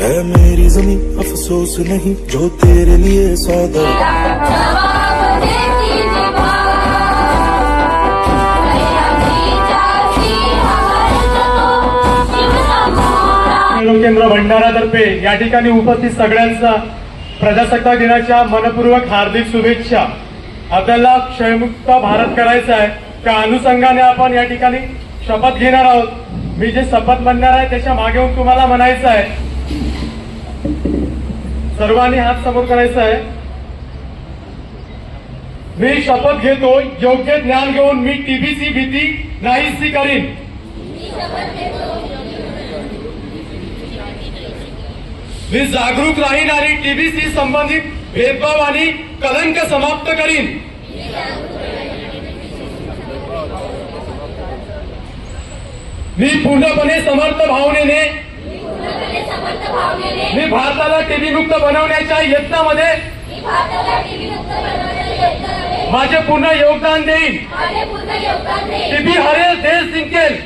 है मेरी ज़मीं अफसोस नहीं जो तेरे लिए सौदा। केंद्र भंडारातर्फे या ठिकाणी उपस्थित सगळ्यांचा प्रजासत्ताक दिनाच्या मनपूर्वक हार्दिक शुभेच्छा। आपल्याला क्षयमुक्त भारत करायचा आहे, त्या अनुषंगाने आपण या ठिकाणी शपथ घेणार आहोत। मी जे शपथ म्हणणार आहे त्याच्या मागे येऊन तुम्हाला म्हणायचं आहे, सर्वांनी हात समोर करायचा आहे। मी शपथ घेतो योग्य ज्ञान घेऊन मी टीबीची भीती नाहीशी करीन। मी जागरूक राहीन आणि टीबीशी संबंधित भेदभाव आणि कलंक समाप्त करीन। मी पूर्णपणे समर्थ भावनेने मी भारताला टीबी मुक्त बनवण्याच्या यत्नामध्ये माझे पूर्ण योगदान देईन। टीबी हरेल देश जिंकेल।